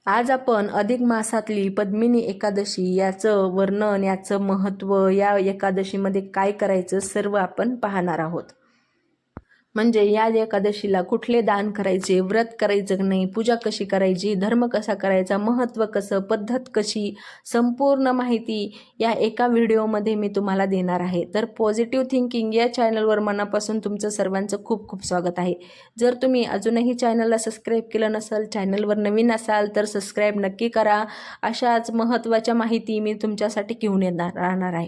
आज आपण अधिक मासातली पद्मिनी एकादशी याचं वर्णन, याचं महत्त्व, या एकादशीमध्ये काय करायचं सर्व आपण पाहणार आहोत. म्हणजे या एकादशीला कुठले दान करायचे, व्रत करायचं की नाही, पूजा कशी करायची, धर्म कसा करायचा, महत्त्व कसं, पद्धत कशी, संपूर्ण माहिती या एका व्हिडिओमध्ये मी तुम्हाला देणार आहे. तर पॉझिटिव्ह थिंकिंग या चॅनलवर मनापासून तुमचं सर्वांचं खूप खूप स्वागत आहे. जर तुम्ही अजूनही चॅनलला सबस्क्राईब केलं नसेल, चॅनलवर नवीन असाल तर सबस्क्राईब नक्की करा. अशाच महत्त्वाच्या माहिती मी तुमच्यासाठी घेऊन राहणार आहे.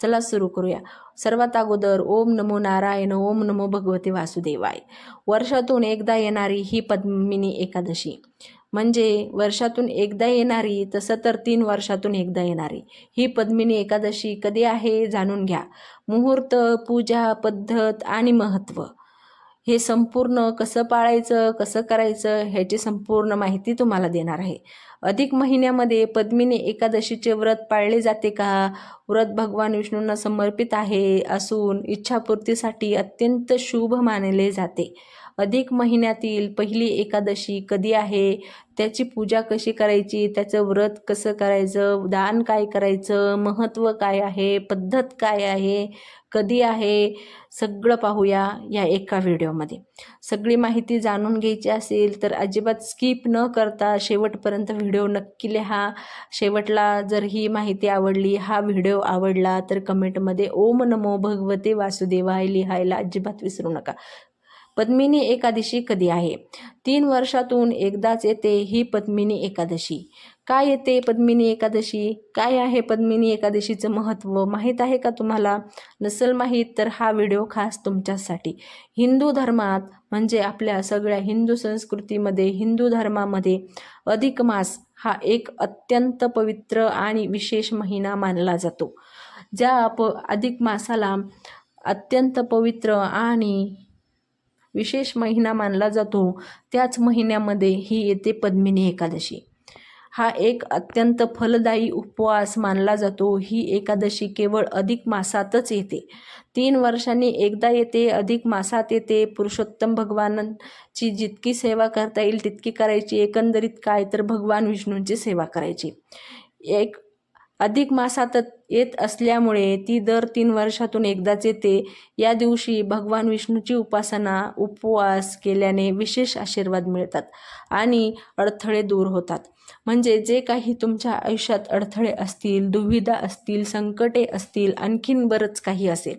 चला सुरू करूया. सर्वात अगोदर ओम नमो नारायण, ओम नमो भगवते वासुदेवाय. वर्षातून एकदा येणारी ही पद्मिनी एकादशी म्हणजे वर्षातून एकदा येणारी, तसं तर 3 वर्षातून एकदा येणारी ही पद्मिनी एकादशी कधी आहे जाणून घ्या. मुहूर्त, पूजा पद्धत आणि महत्त्व हे संपूर्ण कसं पाळायचं, कसं करायचं ह्याची संपूर्ण माहिती तुम्हाला देणार आहे. अधिक महिन्यामध्ये पद्मिनी एकादशीचे व्रत पाळले जाते का? व्रत भगवान विष्णूंना समर्पित आहे असून इच्छापूर्तीसाठी अत्यंत शुभ मानले जाते. अधिक महिन्यातील पहिली एकादशी कधी आहे, त्याची पूजा कशी करायची, त्याचं व्रत कसं करायचं, दान काय करायचं, महत्त्व काय आहे, पद्धत काय आहे, कधी आहे, सगळं पाहूया या एका व्हिडिओमध्ये. सगळी माहिती जाणून घ्यायची असेल तर अजिबात स्किप न करता शेवटपर्यंत व्हिडिओ नक्की लिहा. शेवटला जर ही माहिती आवडली, हा व्हिडिओ आवडला तर कमेंटमध्ये ओम नमो भगवते वासुदेवाय लिहायला अजिबात विसरू नका. पद्मिनी एकादशी कधी आहे? 3 वर्षातून एकदाच येते ही पद्मिनी एकादशी. काय येते पद्मिनी एकादशी? काय आहे पद्मिनी एकादशीचं महत्त्व माहीत आहे का तुम्हाला? नसेल माहीत तर हा व्हिडिओ खास तुमच्यासाठी. हिंदू धर्मात म्हणजे आपल्या सगळ्या हिंदू संस्कृतीमध्ये, हिंदू धर्मामध्ये अधिक मास हा एक अत्यंत पवित्र आणि विशेष महिना मानला जातो. ज्या अधिक मासाला अत्यंत पवित्र आणि विशेष महिना मानला जातो, त्याच महिन्यामध्ये ही येते पद्मिनी एकादशी. हा एक अत्यंत फलदायी उपवास मानला जातो. ही एकादशी केवळ अधिक मासातच येते. 3 वर्षांनी एकदा येते, अधिक मासात येते. पुरुषोत्तम भगवानांची जितकी सेवा करता येईल तितकी करायची. एकंदरीत काय तर भगवान विष्णूंची सेवा करायची. एक अधिक मासात येत असल्यामुळे ती दर 3 वर्षातून एकदाच येते. या दिवशी भगवान विष्णूची उपासना, उपवास केल्याने विशेष आशीर्वाद मिळतात आणि अडथळे दूर होतात. म्हणजे जे काही तुमच्या आयुष्यात अडथळे असतील, दुविधा असतील, संकटे असतील, आणखीन बरंच काही असेल,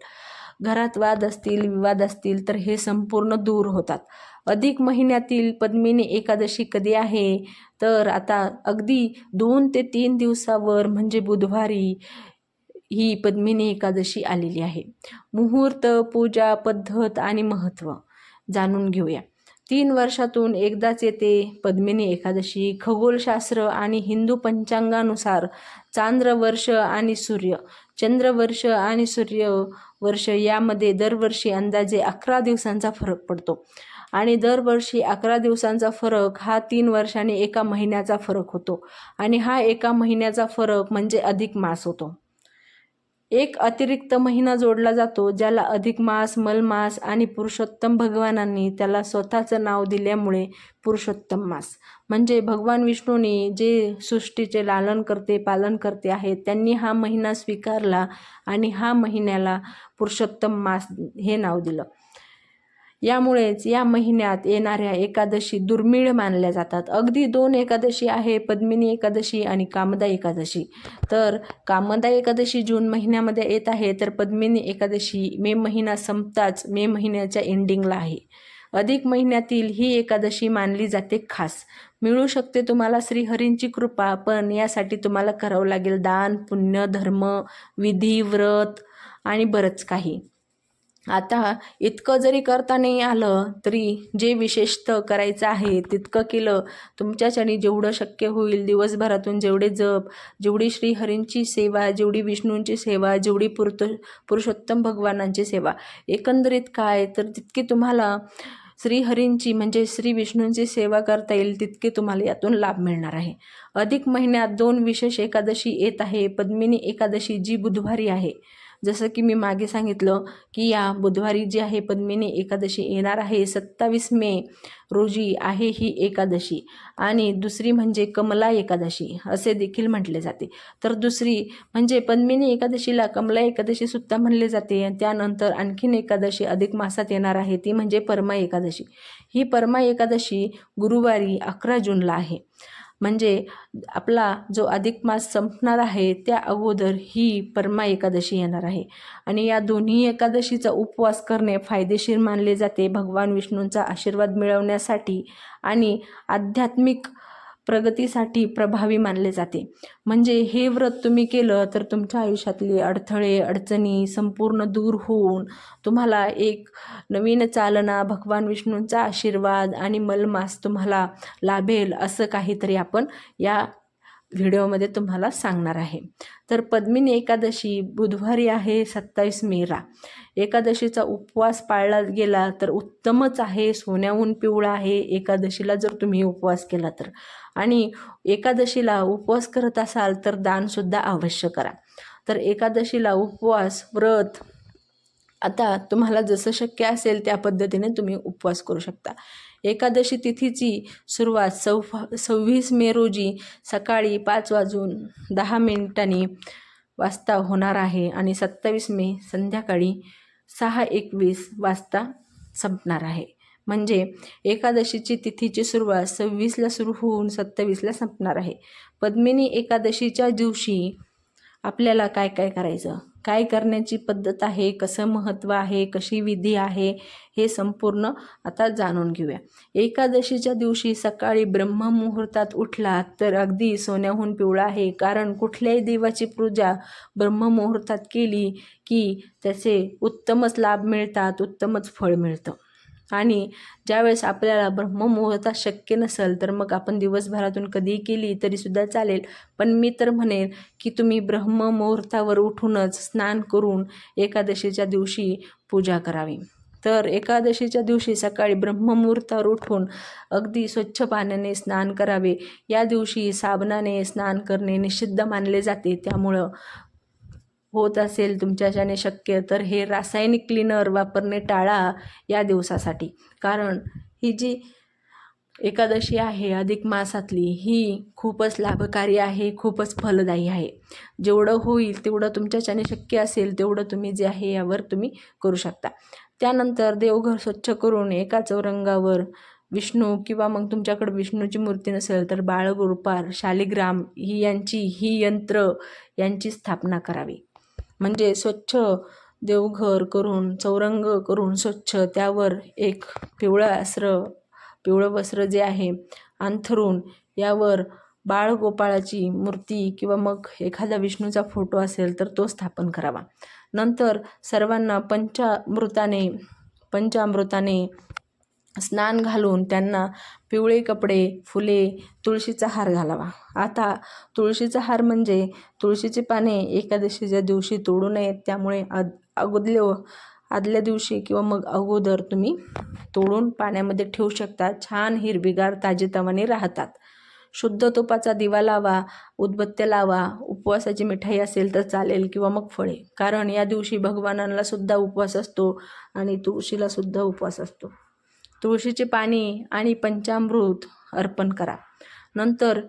घरात वाद असतील, विवाद असतील, तर हे संपूर्ण दूर होतात. अधिक महिन्यातील पद्मिनी एकादशी कधी आहे? तर आता अगदी 2 ते 3 दिवसावर म्हणजे बुधवारी ही पद्मिनी एकादशी आलेली आहे. मुहूर्त, पूजा पद्धत आणि महत्त्व जाणून घेऊया. 3 वर्षातून एकदाच येते पद्मिनी एकादशी. खगोलशास्त्र आणि हिंदू पंचांगानुसार चांद्रवर्ष आणि सूर्य, चंद्रवर्ष आणि सूर्यवर्ष यामध्ये दरवर्षी अंदाजे 11 दिवसांचा फरक पडतो आणि दरवर्षी 11 दिवसांचा फरक हा 3 वर्षांनी एका महिन्याचा फरक होतो आणि हा एका महिन्याचा फरक म्हणजे अधिक मास होतो. एक अतिरिक्त महिना जोडला जातो ज्याला अधिक मास, मलमास आणि पुरुषोत्तम भगवानांनी त्याला स्वतःचं नाव दिल्यामुळे पुरुषोत्तम मास. म्हणजे भगवान विष्णूंनी जे सृष्टीचे लालन करते, पालन करते आहेत, त्यांनी हा महिना स्वीकारला आणि हा महिन्याला पुरुषोत्तम मास हे नाव दिलं. यामुळेच या महिन्यात येणाऱ्या एकादशी दुर्मिळ मानल्या जातात. अगदी 2 एकादशी आहे, पद्मिनी एकादशी आणि कामदा एकादशी. तर कामदा एकादशी जून महिन्यामध्ये येत आहे, तर पद्मिनी एकादशी मे महिना संपताच मे महिन्याच्या एंडिंगला आहे. अधिक महिन्यातील ही एकादशी मानली जाते खास. मिळू शकते तुम्हाला श्रीहरींची कृपा, पण यासाठी तुम्हाला करावं लागेल दान, पुण्य, धर्म, विधी, व्रत आणि बरंच काही. आता इतकं जरी करता नाही आलं तरी जे विशेषतः करायचं आहे तितकं केलं. तुमच्याच्याने जेवढं शक्य होईल दिवसभरातून जेवढे जप, जेवढी श्रीहरींची सेवा, जेवढी विष्णूंची सेवा, जेवढी पुरुषोत्तम भगवानांची सेवा, एकंदरीत काय तर तितकी तुम्हाला श्रीहरींची म्हणजे श्री विष्णूंची सेवा करता येईल तितके तुम्हाला यातून लाभ मिळणार आहे. अधिक महिन्यात 2 विशेष एकादशी येत आहे. पद्मिनी एकादशी जी बुधवारी आहे, जसं की मी मागे सांगितलं की या बुधवारी जी आहे पद्मिनी एकादशी येणार आहे, 27 मे रोजी आहे ही एकादशी. आणि दुसरी म्हणजे कमला एकादशी असे देखील म्हटले जाते. तर दुसरी म्हणजे पद्मिनी एकादशीला कमला एकादशी सुद्धा म्हणले जाते. त्यानंतर आणखीन एकादशी अधिक मासात येणार आहे, ती म्हणजे परमा एकादशी. ही परमा एकादशी गुरुवारी 11 जूनला आहे. म्हणजे आपला जो अधिक मास संपणार आहे त्या अगोदर ही परमा एकादशी येणार आहे. आणि या दोन्ही एकादशीचा उपवास करणे फायदेशीर मानले जाते भगवान विष्णूंचा आशीर्वाद मिळवण्यासाठी आणि आध्यात्मिक प्रगतीसाठी प्रभावी मानले जाते. म्हणजे हे व्रत तुम्ही केलं तर तुमच्या आयुष्यातले अडथळे अडचणी संपूर्ण दूर होऊन तुम्हाला एक नवीन चालना, भगवान विष्णूंचा आशीर्वाद आणि मलमास तुम्हाला लाभेल असं काहीतरी आपण या व्हिडिओमध्ये तुम्हाला सांगणार आहे. तर पद्मिनी एकादशी बुधवारी आहे 27 मेला. एकादशीचा उपवास पाळला गेला तर उत्तमच आहे. सोन्याहून पिवळा आहे एकादशीला जर तुम्ही उपवास केला तर. आणि एकादशीला उपवास करत असाल तर दानसुद्धा अवश्य करा. तर एकादशीला उपवास व्रत आता तुम्हाला जसं शक्य असेल त्या पद्धतीने तुम्ही उपवास करू शकता. एकादशी तिथीची सुरुवात 26 मे रोजी सकाळी 5:10 वाजता होणार आहे आणि 27 मे संध्याकाळी 6:21 वाजता संपणार आहे. म्हणजे एकादशीची तिथीची सुरुवात 26ला सुरू होऊन 27ला संपणार आहे. पद्मिनी एकादशीच्या दिवशी आपल्याला काय काय करायचं, काय करण्याची पद्धत आहे, कसं महत्त्व आहे, कशी विधी आहे, हे संपूर्ण आता जाणून घेऊया. एकादशीच्या दिवशी सकाळी ब्रह्ममुहूर्तात उठलात तर अगदी सोन्याहून पिवळा आहे. कारण कुठल्याही देवाची पूजा ब्रह्ममुहूर्तात केली की त्याचे उत्तमच लाभ मिळतात, उत्तमच फळ मिळतं. आणि ज्यावेळेस आपल्याला ब्रह्ममुहूर्तात शक्य नसेल तर मग आपण दिवसभरातून कधीही केली तरीसुद्धा चालेल. पण मी तर म्हणेन की तुम्ही ब्रह्ममुहूर्तावर उठूनच स्नान करून एकादशीच्या दिवशी पूजा करावी. तर एकादशीच्या दिवशी सकाळी ब्रह्ममुहूर्तावर उठून अगदी स्वच्छ पाण्याने स्नान करावे. या दिवशी साबणाने स्नान करणे निषिद्ध मानले जाते. त्यामुळं होत असेल तुमच्याच्याने शक्य तर हे रासायनिक क्लीनर वापरणे टाळा या दिवसासाठी. कारण ही जी एकादशी आहे अधिक मासातली ही खूपच लाभकारी आहे, खूपच फलदायी आहे. जेवढं होईल तेवढं तुमच्याच्याने शक्य असेल तेवढं तुम्ही जे आहे यावर तुम्ही करू शकता. त्यानंतर देवघर स्वच्छ करून एका चौरंगावर विष्णू किंवा मग तुमच्याकडे विष्णूची मूर्ती नसेल तर बाळगोपाळ, शालिग्राम ही यंत्र यांची स्थापना करावी. म्हणजे स्वच्छ देवघर करून चौरंग करून स्वच्छ त्यावर एक पिवळं वस्त्र जे आहे अंथरून यावर बाळगोपाळाची मूर्ती किंवा मग एखादा विष्णूचा फोटो असेल तर तो स्थापन करावा. नंतर सर्वांना पंचामृताने स्नान घालून त्यांना पिवळे कपडे, फुले, तुळशीचा हार घालावा. आता तुळशीचा हार म्हणजे तुळशीची पाने एकादशीच्या दिवशी तोडू नयेत. त्यामुळे आदल्या दिवशी किंवा मग अगोदर तुम्ही तोडून पाण्यामध्ये ठेवू शकता. छान हिरवीगार ताजेतवाने राहतात. शुद्ध तुपाचा दिवा लावा, उदबत्त्या लावा. उपवासाची मिठाई असेल तर चालेल किंवा मग फळे. कारण या दिवशी भगवानांना सुद्धा उपवास असतो आणि तुळशीला सुद्धा उपवास असतो. तुळशीची पाने आणि पंचामृत अर्पण करा. नंतर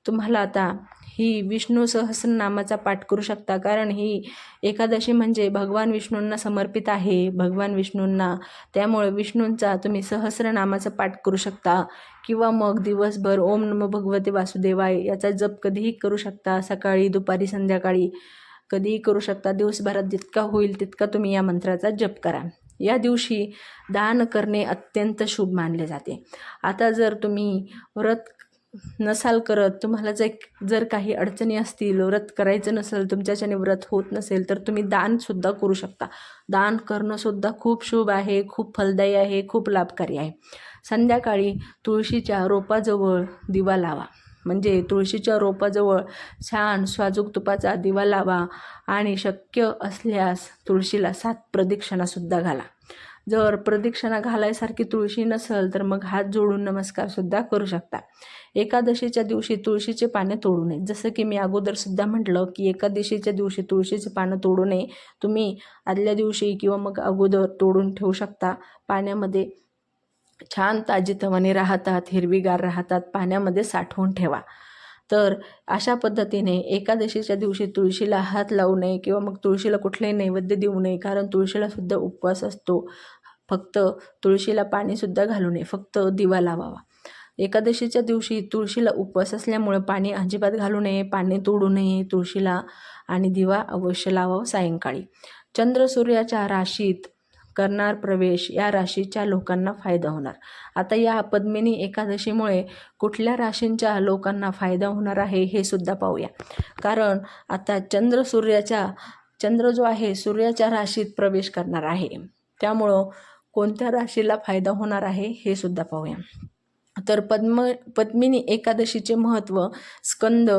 तुम्हाला आता ही विष्णू सहस्रनामाचा पाठ करू शकता. कारण ही एकादशी म्हणजे भगवान विष्णूंना समर्पित आहे, भगवान विष्णूंना. त्यामुळे विष्णूंचा तुम्ही सहस्रनामाचा पाठ करू शकता किंवा मग दिवसभर ओम नमो भगवते वासुदेवाय याचा जप कधीही करू शकता. सकाळी, दुपारी, संध्याकाळी कधीही करू शकता. दिवसभरात जितका होईल तितका तुम्ही या मंत्राचा जप करा. या दिवशी दान करणे अत्यंत शुभ मानले जाते. आता जर तुम्ही व्रत नसाल करत, तुम्हाला जर काही अडचणी असतील, व्रत करायचं नसेल, तुमच्याच्याने व्रत होत नसेल तर तुम्ही दानसुद्धा करू शकता. दान करणंसुद्धा खूप शुभ आहे, खूप फलदायी आहे, खूप लाभकारी आहे. संध्याकाळी तुळशीच्या रोपाजवळ दिवा लावा. म्हणजे तुळशीच्या रोपाजवळ छान साजूक तुपाचा दिवा लावा आणि शक्य असल्यास तुळशीला 7 प्रदक्षिणासुद्धा घाला. जर प्रदक्षिणा घालायसारखी तुळशी नसेल तर मग हात जोडून नमस्कार सुद्धा करू शकता. एकादशीच्या दिवशी तुळशीचे पाने तोडू नये. जसं की मी अगोदर सुद्धा म्हटलं की एकादशीच्या दिवशी तुळशीचे पानं तोडू नये. तुम्ही आदल्या दिवशी किंवा मग अगोदर तोडून ठेवू शकता. पाण्यामध्ये छान ताजीतवाने राहतात, हिरवीगार राहतात, पाण्यामध्ये साठवून ठेवा. तर अशा पद्धतीने एकादशीच्या दिवशी तुळशीला हात लावू नये किंवा मग तुळशीला कुठलाही नैवेद्य देऊ नये, कारण तुळशीला सुद्धा उपवास असतो. फक्त तुळशीला पाणीसुद्धा घालू नये, फक्त दिवा लावावा. एकादशीच्या दिवशी तुळशीला उपवास असल्यामुळे पाणी अजिबात घालू नये, पाणी तोडू नये तुळशीला, आणि दिवा अवश्य लावावा सायंकाळी. चंद्र सूर्याच्या राशीत करणार प्रवेश, या राशीच्या लोकांना फायदा होणार. आता या पद्मिनी एकादशीमुळे कुठल्या राशींच्या लोकांना फायदा होणार आहे हे सुद्धा पाहूया. कारण आता चंद्र जो आहे सूर्याच्या राशीत प्रवेश करणार आहे, त्यामुळं कोणत्या राशीला फायदा होणार आहे हे सुद्धा पाहूया. तर पद्मिनी एकादशीचे महत्त्व स्कंद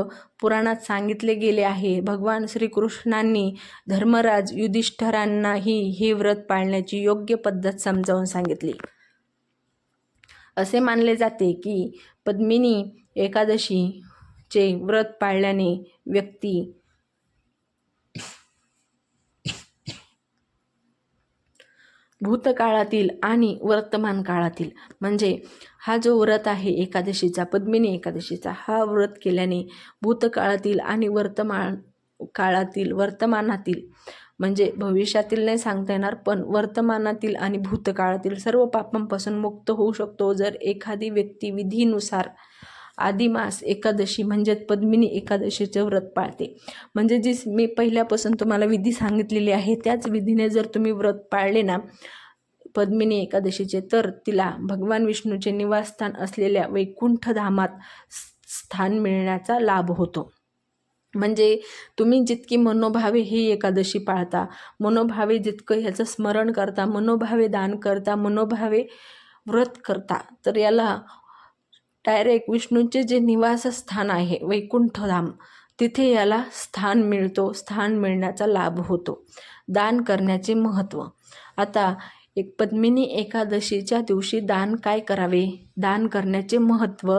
पुराणात सांगितले गेले आहे. भगवान श्रीकृष्णांनी धर्मराज युधिष्ठिरांनाही हे व्रत पाळण्याची योग्य पद्धत समजावून सांगितली. असे मानले जाते की पद्मिनी एकादशीचे व्रत पाळल्याने व्यक्ती भूतकाळातील आणि वर्तमान काळातील, म्हणजे हा जो व्रत आहे एकादशीचा, पद्मिनी एकादशीचा, हा व्रत केल्याने भूतकाळातील आणि वर्तमानातील म्हणजे भविष्यातील नाही सांगता येणार, पण वर्तमानातील आणि भूतकाळातील सर्व पापांपासून मुक्त होऊ शकतो जर एखादी व्यक्ती विधीनुसार आदिमास एकादशी म्हणजे पद्मिनी एकादशीचे व्रत पाळते. म्हणजे जी मी पहिल्यापासून तुम्हाला विधी सांगितलेली आहे त्याच विधीने जर तुम्ही व्रत पाळले ना पद्मिनी एकादशीचे, तर तिला भगवान विष्णूचे निवासस्थान असलेल्या वैकुंठ धामात स्थान मिळण्याचा लाभ होतो. म्हणजे तुम्ही जितकी मनोभावे ही एकादशी पाळता, मनोभावे जितकं ह्याचं स्मरण करता, मनोभावे दान करता, मनोभावे व्रत करता, तर याला डायरेक्ट विष्णूचे जे निवासस्थान आहे वैकुंठधाम, तिथे याला स्थान मिळतो. स्थान मिळण्याचा लाभ होतो. दान करण्याचे महत्त्व. आता एक पद्मिनी एकादशीच्या दिवशी दान काय करावे, दान करण्याचे महत्त्व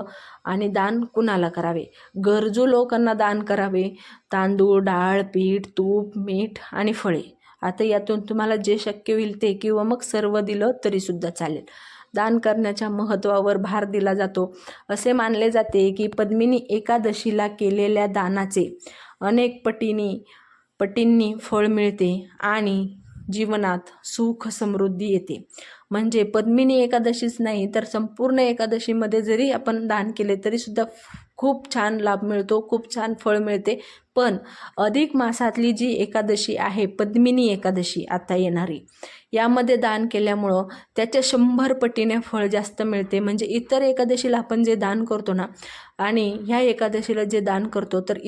आणि दान कुणाला करावे. गरजू लोकांना दान करावे. तांदूळ, डाळ, पीठ, तूप, मीठ आणि फळे. आता यातून तुम्हाला जे शक्य होईल ते, किंवा मग सर्व दिलं तरीसुद्धा चालेल. दान करण्याच्या महत्त्वावर भार दिला जातो. असे मानले जाते की पद्मिनी एकादशीला केलेल्या दानाचे अनेक पटींनी फळ मिळते आणि जीवनात सुख समृद्धी येते. म्हणजे पद्मिनी एकादशीच नाही तर संपूर्ण एकादशीमध्ये जरी आपण दान केले तरीसुद्धा खूप छान लाभ मिळतो, खूप छान फळ मिळते. पण अधिक मासातली जी एकादशी आहे पद्मिनी एकादशी आता येणारी, यामध्ये दान केल्यामुळं त्याच्या 100 पटीने फळ जास्त मिळते. म्हणजे इतर एकादशीला आपण जे दान करतो ना आणि ह्या एकादशीला जे दान करतो तर